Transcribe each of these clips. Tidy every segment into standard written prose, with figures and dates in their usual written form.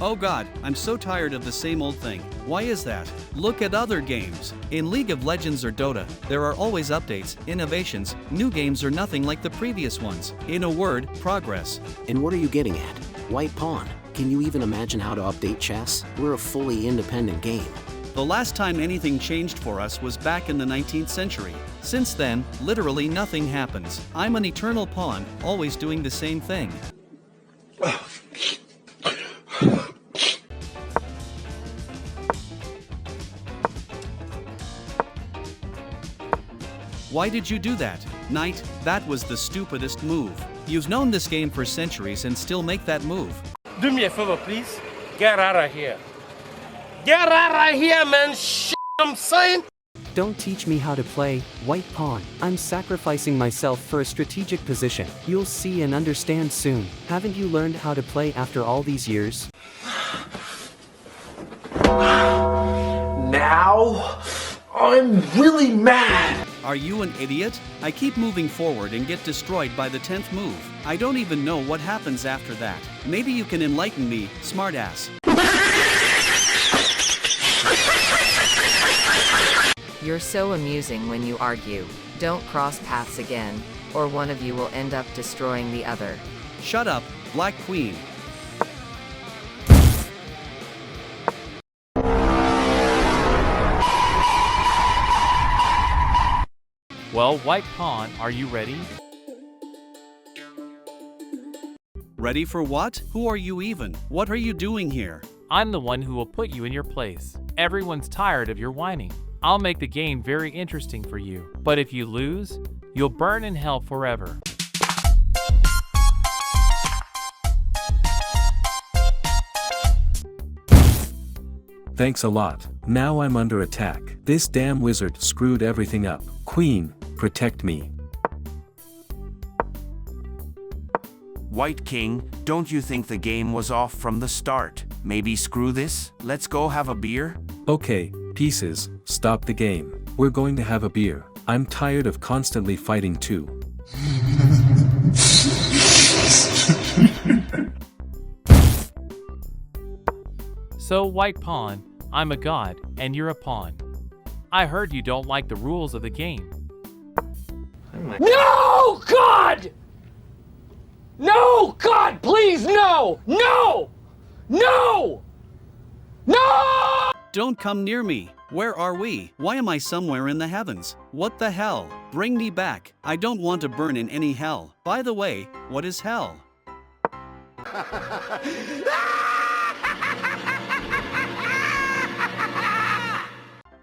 Oh god, I'm so tired of the same old thing. Why is that? Look at other games. In League of Legends or Dota, there are always updates, innovations, new games are nothing like the previous ones. In a word, progress. And what are you getting at? White pawn. Can you even imagine how to update chess? We're a fully independent game. The last time anything changed for us was back in the 19th century. Since then, literally nothing happens. I'm an eternal pawn, always doing the same thing. Why did you do that, knight? That was the stupidest move. You've known this game for centuries and still make that move. Do me a favor, please. Get out of here. Get out of here, man. I'm saying. Don't teach me how to play, white pawn. I'm sacrificing myself for a strategic position. You'll see and understand soon. Haven't you learned how to play after all these years? Now, I'm really mad. Are you an idiot? I keep moving forward and get destroyed by the 10th move. I don't even know what happens after that. Maybe you can enlighten me, smartass. You're so amusing when you argue. Don't cross paths again, or one of you will end up destroying the other. Shut up, Black Queen. Well, white pawn, are you ready? Ready for what? Who are you even? What are you doing here? I'm the one who will put you in your place. Everyone's tired of your whining. I'll make the game very interesting for you. But if you lose, you'll burn in hell forever. Thanks a lot. Now I'm under attack. This damn wizard screwed everything up. Queen, protect me. White King, don't you think the game was off from the start? Maybe screw this? Let's go have a beer? Okay, pieces, stop the game. We're going to have a beer. I'm tired of constantly fighting too. So, white pawn, I'm a god, and you're a pawn. I heard you don't like the rules of the game. No, God! No, God, please, no! No! No! No! Don't come near me. Where are we? Why am I somewhere in the heavens? What the hell? Bring me back. I don't want to burn in any hell. By the way, what is hell?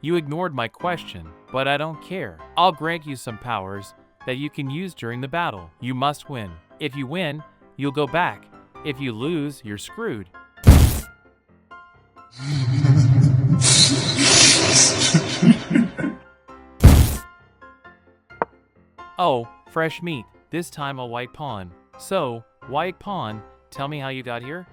You ignored my question, but I don't care. I'll grant you some powers that you can use during the battle. You must win. If you win, you'll go back. If you lose, you're screwed. Oh, fresh meat. This time a white pawn. So, white pawn, tell me how you got here?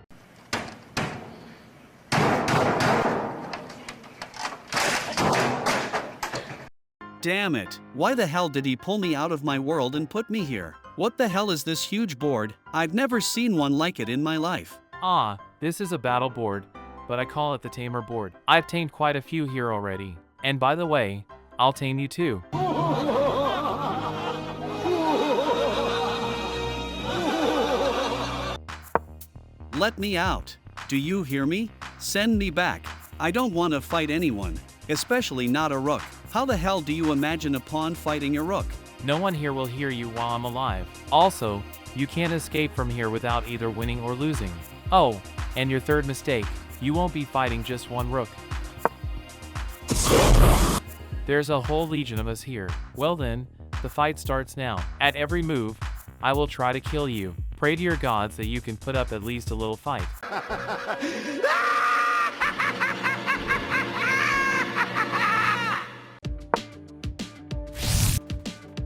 Damn it. Why the hell did he pull me out of my world and put me here? What the hell is this huge board? I've never seen one like it in my life. Ah, this is a battle board, but I call it the tamer board. I've tamed quite a few here already. And by the way, I'll tame you too. Let me out. Do you hear me? Send me back. I don't want to fight anyone, especially not a rook. How the hell do you imagine a pawn fighting a rook? No one here will hear you while I'm alive. Also, you can't escape from here without either winning or losing. Oh, and your third mistake, you won't be fighting just one rook. There's a whole legion of us here. Well then, the fight starts now. At every move, I will try to kill you. Pray to your gods that you can put up at least a little fight.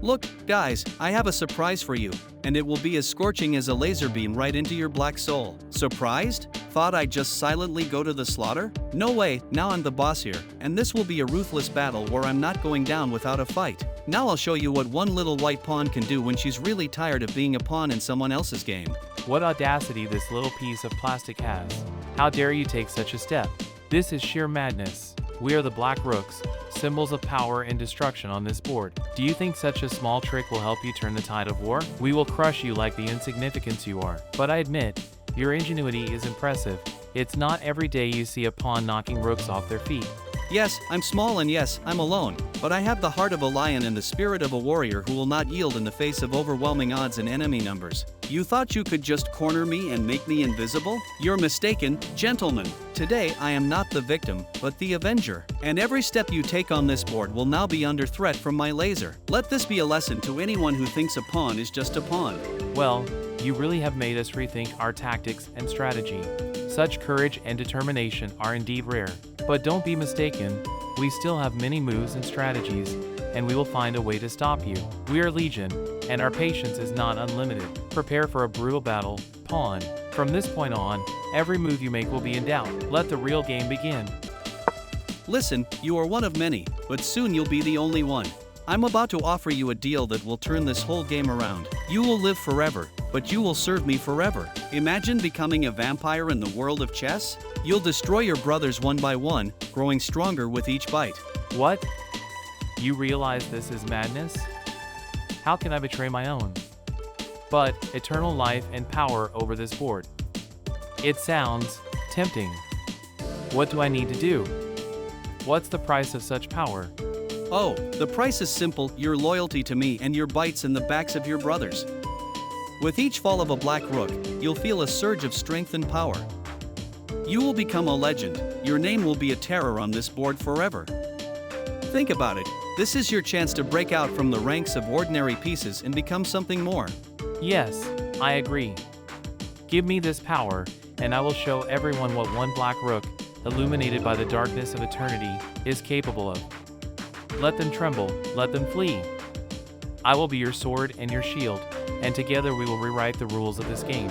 Look, guys, I have a surprise for you, and it will be as scorching as a laser beam right into your black soul. Surprised? Thought I'd just silently go to the slaughter? No way, now I'm the boss here, and this will be a ruthless battle where I'm not going down without a fight. Now I'll show you what one little white pawn can do when she's really tired of being a pawn in someone else's game. What audacity this little piece of plastic has. How dare you take such a step? This is sheer madness. We are the Black Rooks, symbols of power and destruction on this board. Do you think such a small trick will help you turn the tide of war? We will crush you like the insignificance you are. But I admit, your ingenuity is impressive. It's not every day you see a pawn knocking rooks off their feet. Yes, I'm small and yes, I'm alone, but I have the heart of a lion and the spirit of a warrior who will not yield in the face of overwhelming odds and enemy numbers. You thought you could just corner me and make me invisible? You're mistaken, gentlemen. Today I am not the victim, but the avenger. And every step you take on this board will now be under threat from my laser. Let this be a lesson to anyone who thinks a pawn is just a pawn. Well, you really have made us rethink our tactics and strategy. Such courage and determination are indeed rare. But don't be mistaken, we still have many moves and strategies, and we will find a way to stop you. We are Legion, and our patience is not unlimited. Prepare for a brutal battle, pawn. From this point on, every move you make will be in doubt. Let the real game begin. Listen, you are one of many, but soon you'll be the only one. I'm about to offer you a deal that will turn this whole game around. You will live forever, but you will serve me forever. Imagine becoming a vampire in the world of chess? You'll destroy your brothers one by one, growing stronger with each bite. What? You realize this is madness? How can I betray my own? But eternal life and power over this board. It sounds tempting. What do I need to do? What's the price of such power? Oh, the price is simple, your loyalty to me and your bites in the backs of your brothers. With each fall of a black rook, you'll feel a surge of strength and power. You will become a legend, your name will be a terror on this board forever. Think about it, this is your chance to break out from the ranks of ordinary pieces and become something more. Yes, I agree. Give me this power, and I will show everyone what one black rook, illuminated by the darkness of eternity, is capable of. Let them tremble, let them flee. I will be your sword and your shield, and together we will rewrite the rules of this game.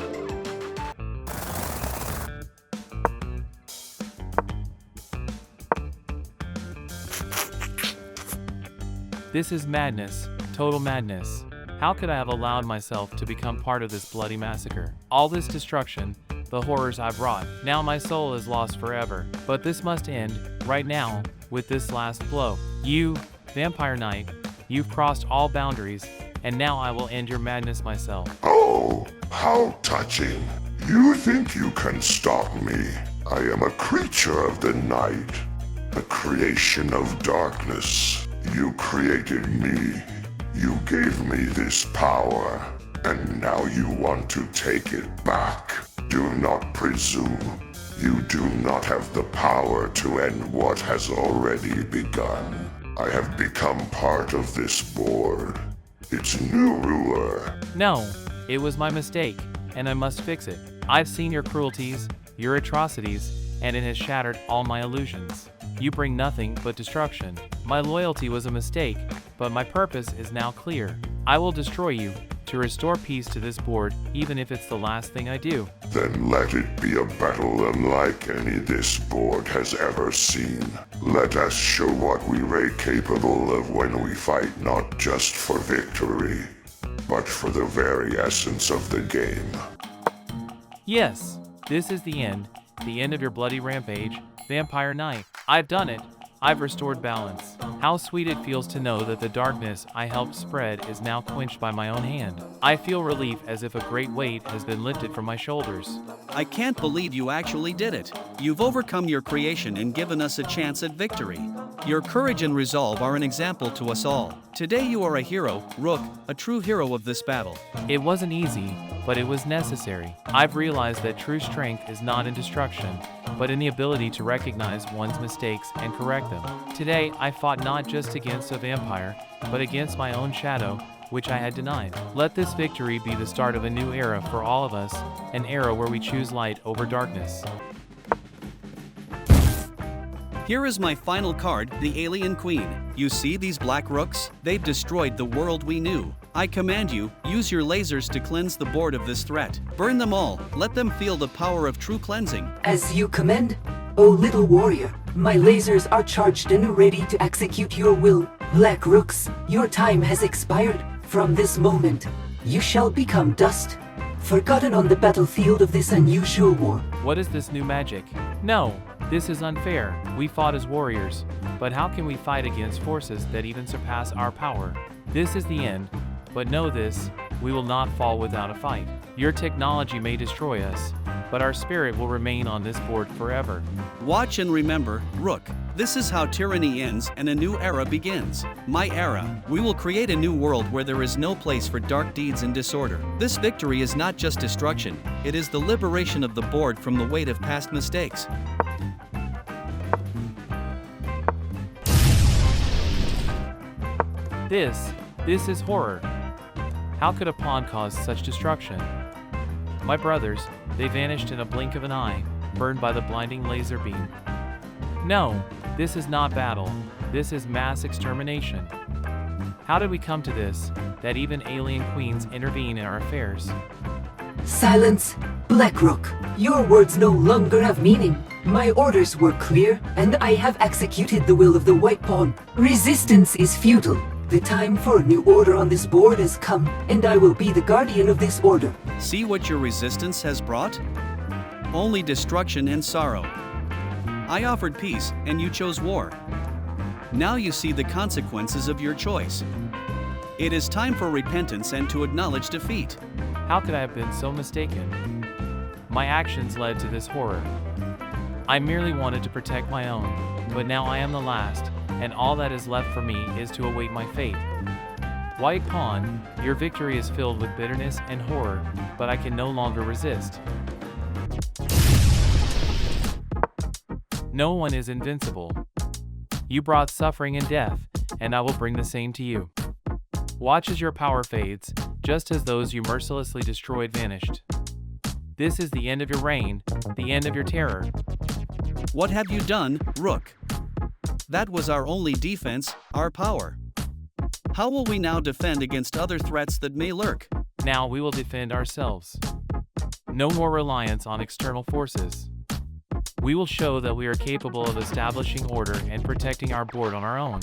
This is madness, total madness. How could I have allowed myself to become part of this bloody massacre? All this destruction, the horrors I've wrought. Now my soul is lost forever. But this must end, right now, with this last blow. You, Vampire Knight, you've crossed all boundaries, and now I will end your madness myself. Oh, how touching. You think you can stop me? I am a creature of the night, a creation of darkness. You created me. You gave me this power, and now you want to take it back. Do not presume. You do not have the power to end what has already begun. I have become part of this board. Its new ruler. No, it was my mistake, and I must fix it. I've seen your cruelties, your atrocities, and it has shattered all my illusions. You bring nothing but destruction. My loyalty was a mistake, but my purpose is now clear. I will destroy you, to restore peace to this board, even if it's the last thing I do. Then let it be a battle unlike any this board has ever seen. Let us show what we are capable of when we fight not just for victory, but for the very essence of the game. Yes, this is the end of your bloody rampage, Vampire Knight. I've done it. I've restored balance. How sweet it feels to know that the darkness I helped spread is now quenched by my own hand. I feel relief as if a great weight has been lifted from my shoulders. I can't believe you actually did it. You've overcome your creation and given us a chance at victory. Your courage and resolve are an example to us all. Today you are a hero, Rook, a true hero of this battle. It wasn't easy, but it was necessary. I've realized that true strength is not in destruction, but in the ability to recognize one's mistakes and correct them. Today, I fought not just against a vampire, but against my own shadow, which I had denied. Let this victory be the start of a new era for all of us, an era where we choose light over darkness. Here is my final card, the Alien Queen. You see these black rooks? They've destroyed the world we knew. I command you, use your lasers to cleanse the board of this threat. Burn them all, let them feel the power of true cleansing. As you command, O little warrior, my lasers are charged and ready to execute your will. Black Rooks, your time has expired. From this moment, you shall become dust, forgotten on the battlefield of this unusual war. What is this new magic? No, this is unfair. We fought as warriors, but how can we fight against forces that even surpass our power? This is the end, but know this, we will not fall without a fight. Your technology may destroy us, but our spirit will remain on this board forever. Watch and remember, Rook. This is how tyranny ends and a new era begins. My era. We will create a new world where there is no place for dark deeds and disorder. This victory is not just destruction, it is the liberation of the board from the weight of past mistakes. This is horror. How could a pawn cause such destruction? My brothers, they vanished in a blink of an eye, burned by the blinding laser beam. No, this is not battle, this is mass extermination. How did we come to this, that even alien queens intervene in our affairs? Silence, Blackrook. Your words no longer have meaning. My orders were clear, and I have executed the will of the White Pawn. Resistance is futile. The time for a new order on this board has come, and I will be the guardian of this order. See what your resistance has brought? Only destruction and sorrow. I offered peace, and you chose war. Now you see the consequences of your choice. It is time for repentance and to acknowledge defeat. How could I have been so mistaken? My actions led to this horror. I merely wanted to protect my own, but now I am the last, and all that is left for me is to await my fate. White Pawn, your victory is filled with bitterness and horror, but I can no longer resist. No one is invincible. You brought suffering and death, and I will bring the same to you. Watch as your power fades, just as those you mercilessly destroyed vanished. This is the end of your reign, the end of your terror. What have you done, Rook? That was our only defense, our power. How will we now defend against other threats that may lurk? Now we will defend ourselves. No more reliance on external forces. We will show that we are capable of establishing order and protecting our board on our own.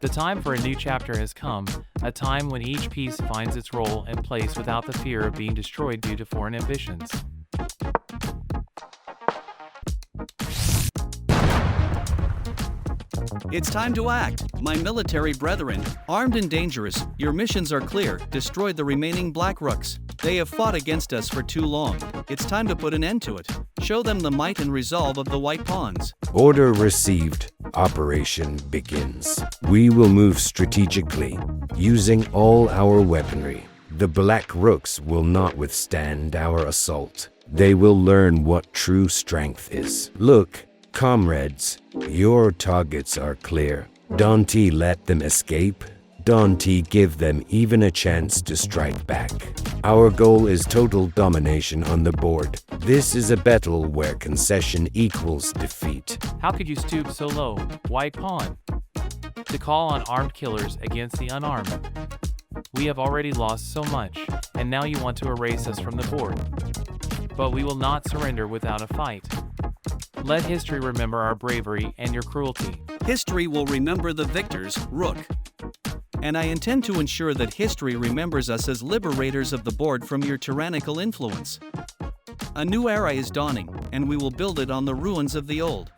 The time for a new chapter has come, a time when each piece finds its role and place without the fear of being destroyed due to foreign ambitions. It's time to act, my military brethren. Armed and dangerous, your missions are clear. Destroy the remaining Black Rooks. They have fought against us for too long. It's time to put an end to it. Show them the might and resolve of the White Pawns. Order received. Operation begins. We will move strategically, using all our weaponry. The Black Rooks will not withstand our assault. They will learn what true strength is. Look, comrades, your targets are clear. Don't let them escape. Don't give them even a chance to strike back. Our goal is total domination on the board. This is a battle where concession equals defeat. How could you stoop so low, White Pawn? To call on armed killers against the unarmed. We have already lost so much, and now you want to erase us from the board. But we will not surrender without a fight. Let history remember our bravery and your cruelty. History will remember the victors, Rook. And I intend to ensure that history remembers us as liberators of the board from your tyrannical influence. A new era is dawning, and we will build it on the ruins of the old.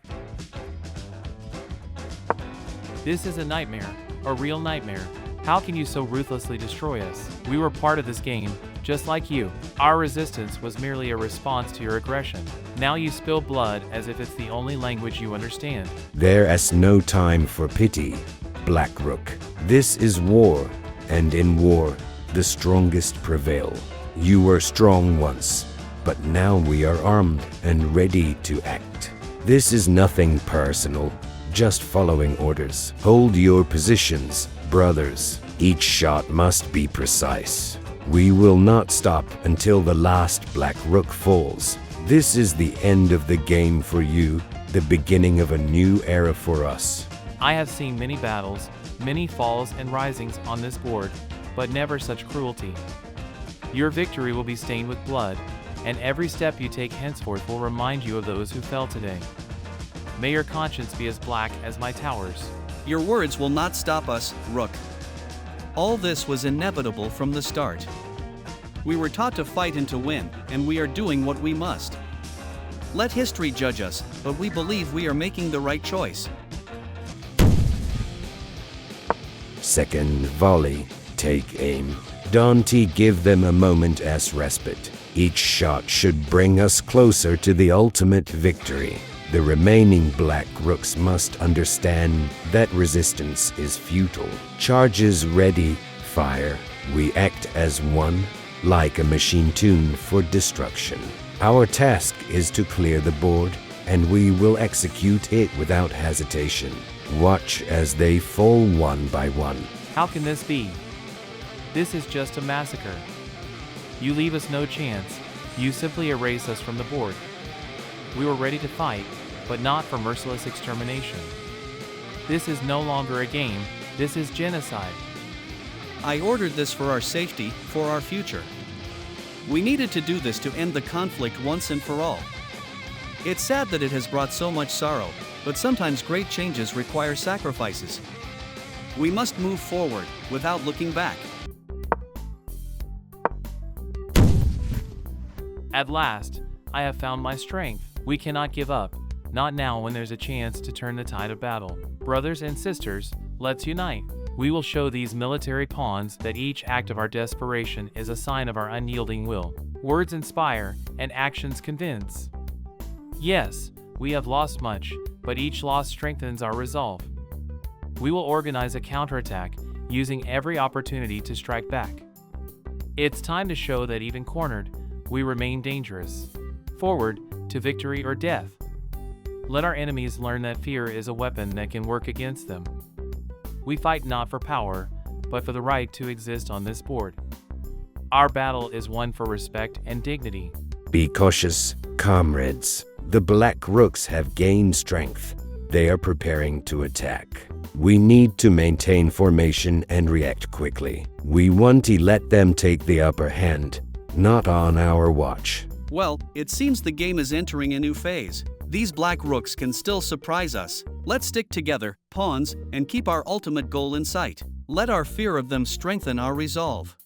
This is a nightmare, a real nightmare. How can you so ruthlessly destroy us? We were part of this game, just like you. Our resistance was merely a response to your aggression. Now you spill blood as if it's the only language you understand. There is no time for pity, Black Rook. This is war, and in war, the strongest prevail. You were strong once, but now we are armed and ready to act. This is nothing personal, just following orders. Hold your positions, brothers. Each shot must be precise. We will not stop until the last Black Rook falls. This is the end of the game for you, the beginning of a new era for us. I have seen many battles, many falls and risings on this board, but never such cruelty. Your victory will be stained with blood, and every step you take henceforth will remind you of those who fell today. May your conscience be as black as my towers. Your words will not stop us, Rook. All this was inevitable from the start. We were taught to fight and to win, and we are doing what we must. Let history judge us, but we believe we are making the right choice. Second volley. Take aim. Dante, give them a moment as respite. Each shot should bring us closer to the ultimate victory. The remaining Black Rooks must understand that resistance is futile. Charges ready, fire. We act as one, like a machine tuned for destruction. Our task is to clear the board, and we will execute it without hesitation. Watch as they fall one by one. How can this be? This is just a massacre. You leave us no chance. You simply erase us from the board. We were ready to fight, but not for merciless extermination. This is no longer a game, this is genocide. I ordered this for our safety, for our future. We needed to do this to end the conflict once and for all. It's sad that it has brought so much sorrow, but sometimes great changes require sacrifices. We must move forward, without looking back. At last, I have found my strength. We cannot give up, not now when there's a chance to turn the tide of battle. Brothers and sisters, let's unite. We will show these military pawns that each act of our desperation is a sign of our unyielding will. Words inspire, and actions convince. Yes, we have lost much, but each loss strengthens our resolve. We will organize a counterattack, using every opportunity to strike back. It's time to show that even cornered, we remain dangerous. Forward, to victory or death. Let our enemies learn that fear is a weapon that can work against them. We fight not for power, but for the right to exist on this board. Our battle is one for respect and dignity. Be cautious, comrades. The Black Rooks have gained strength. They are preparing to attack. We need to maintain formation and react quickly. We want to let them take the upper hand, not on our watch. Well, it seems the game is entering a new phase. These Black Rooks can still surprise us. Let's stick together, pawns, and keep our ultimate goal in sight. Let our fear of them strengthen our resolve.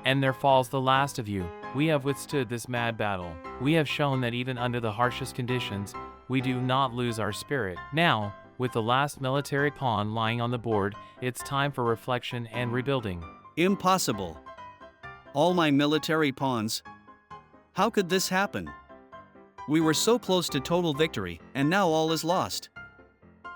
And there falls the last of you. We have withstood this mad battle. We have shown that even under the harshest conditions, we do not lose our spirit. Now, with the last military pawn lying on the board, it's time for reflection and rebuilding. Impossible. All my military pawns. How could this happen? We were so close to total victory, and now all is lost.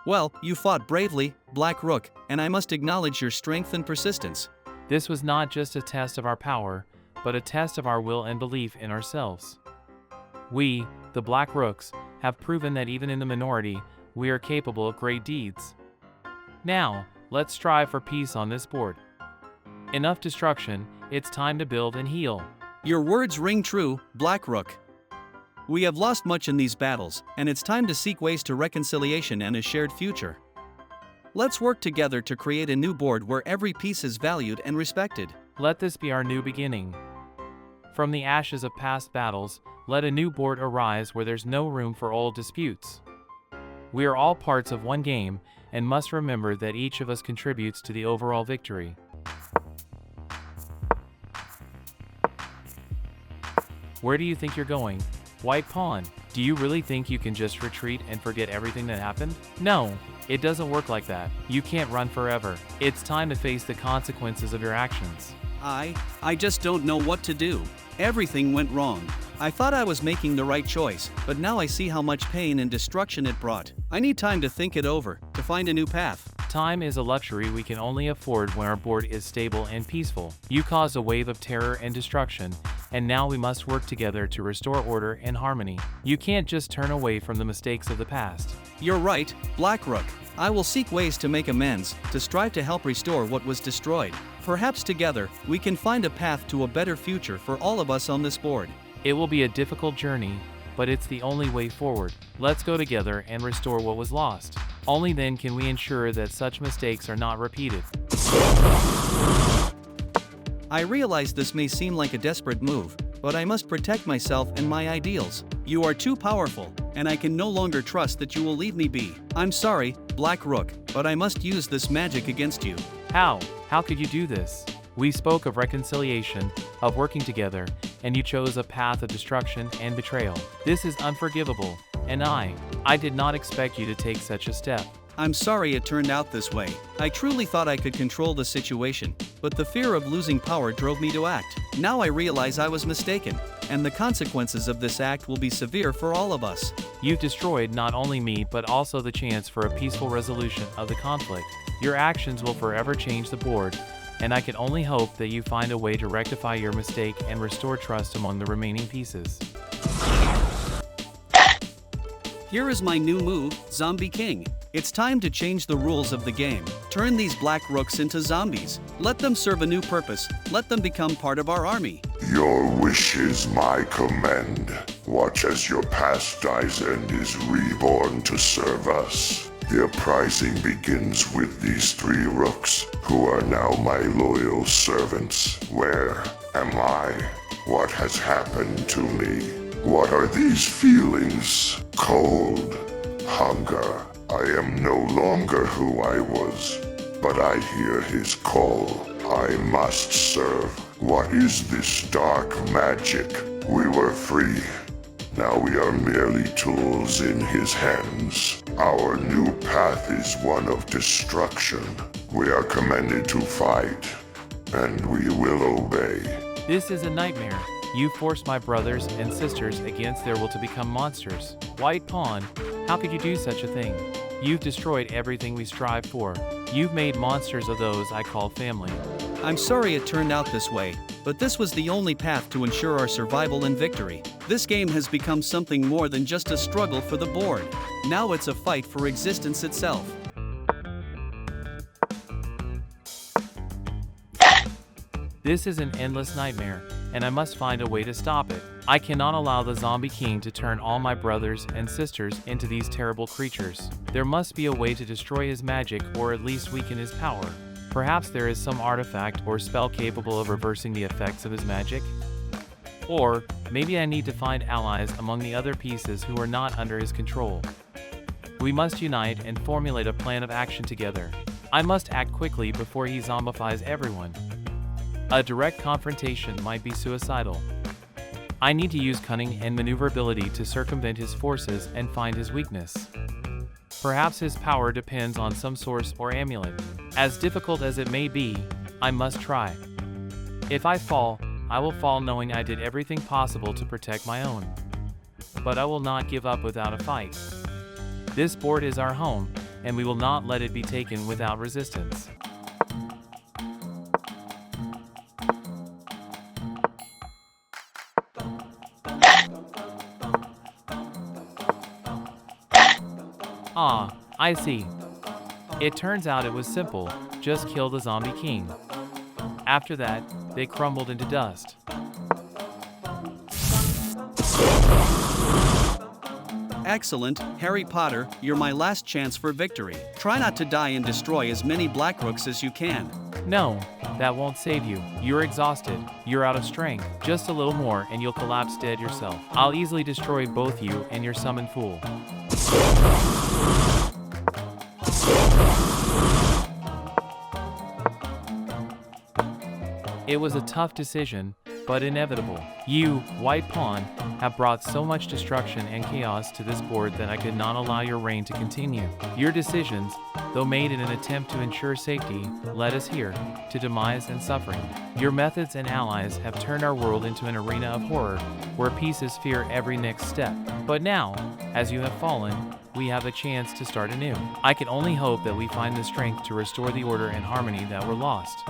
Well, you fought bravely, Black Rook, and I must acknowledge your strength and persistence. This was not just a test of our power, but a test of our will and belief in ourselves. We, the Black Rooks, have proven that even in the minority, we are capable of great deeds. Now, let's strive for peace on this board. Enough destruction, it's time to build and heal. Your words ring true, Black Rook. We have lost much in these battles, and it's time to seek ways to reconciliation and a shared future. Let's work together to create a new board where every piece is valued and respected. Let this be our new beginning. From the ashes of past battles, let a new board arise where there's no room for old disputes. We are all parts of one game, and must remember that each of us contributes to the overall victory. Where do you think you're going? White pawn. Do you really think you can just retreat and forget everything that happened? No, it doesn't work like that. You can't run forever. It's time to face the consequences of your actions. I just don't know what to do. Everything went wrong. I thought I was making the right choice, but now I see how much pain and destruction it brought. I need time to think it over, to find a new path. Time is a luxury we can only afford when our board is stable and peaceful. You caused a wave of terror and destruction, and now we must work together to restore order and harmony. You can't just turn away from the mistakes of the past. You're right, Black Rook. I will seek ways to make amends, to strive to help restore what was destroyed. Perhaps together, we can find a path to a better future for all of us on this board. It will be a difficult journey, but it's the only way forward. Let's go together and restore what was lost. Only then can we ensure that such mistakes are not repeated. I realize this may seem like a desperate move, but I must protect myself and my ideals. You are too powerful, and I can no longer trust that you will leave me be. I'm sorry, Black Rook, but I must use this magic against you. How? How could you do this? We spoke of reconciliation, of working together, and you chose a path of destruction and betrayal. This is unforgivable, and I did not expect you to take such a step. I'm sorry it turned out this way. I truly thought I could control the situation, but the fear of losing power drove me to act. Now I realize I was mistaken, and the consequences of this act will be severe for all of us. You've destroyed not only me but also the chance for a peaceful resolution of the conflict. Your actions will forever change the board, and I can only hope that you find a way to rectify your mistake and restore trust among the remaining pieces. Here is my new move, Zombie King. It's time to change the rules of the game. Turn these black rooks into zombies. Let them serve a new purpose. Let them become part of our army. Your wish is my command. Watch as your past dies and is reborn to serve us. The uprising begins with these 3 rooks, who are now my loyal servants. Where am I? What has happened to me? What are these feelings? Cold, hunger. I am no longer who I was, but I hear his call. I must serve. What is this dark magic? We were free. Now we are merely tools in his hands. Our new path is one of destruction. We are commanded to fight, and we will obey. This is a nightmare. You forced my brothers and sisters against their will to become monsters. White Pawn, how could you do such a thing? You've destroyed everything we strive for. You've made monsters of those I call family. I'm sorry it turned out this way, but this was the only path to ensure our survival and victory. This game has become something more than just a struggle for the board. Now it's a fight for existence itself. This is an endless nightmare, and I must find a way to stop it. I cannot allow the Zombie King to turn all my brothers and sisters into these terrible creatures. There must be a way to destroy his magic or at least weaken his power. Perhaps there is some artifact or spell capable of reversing the effects of his magic? Or maybe I need to find allies among the other pieces who are not under his control. We must unite and formulate a plan of action together. I must act quickly before he zombifies everyone. A direct confrontation might be suicidal. I need to use cunning and maneuverability to circumvent his forces and find his weakness. Perhaps his power depends on some source or amulet. As difficult as it may be, I must try. If I fall, I will fall knowing I did everything possible to protect my own. But I will not give up without a fight. This board is our home, and we will not let it be taken without resistance. Ah, I see. It turns out it was simple, just kill the Zombie King. After that, they crumbled into dust. Excellent, Harry Potter, you're my last chance for victory. Try not to die and destroy as many black rooks as you can. No, that won't save you. You're exhausted. You're out of strength. Just a little more and you'll collapse dead yourself. I'll easily destroy both you and your summoned fool. It was a tough decision, but inevitable. You, White Pawn, have brought so much destruction and chaos to this board that I could not allow your reign to continue. Your decisions, though made in an attempt to ensure safety, led us here, to demise and suffering. Your methods and allies have turned our world into an arena of horror, where pieces fear every next step. But now, as you have fallen, we have a chance to start anew. I can only hope that we find the strength to restore the order and harmony that were lost.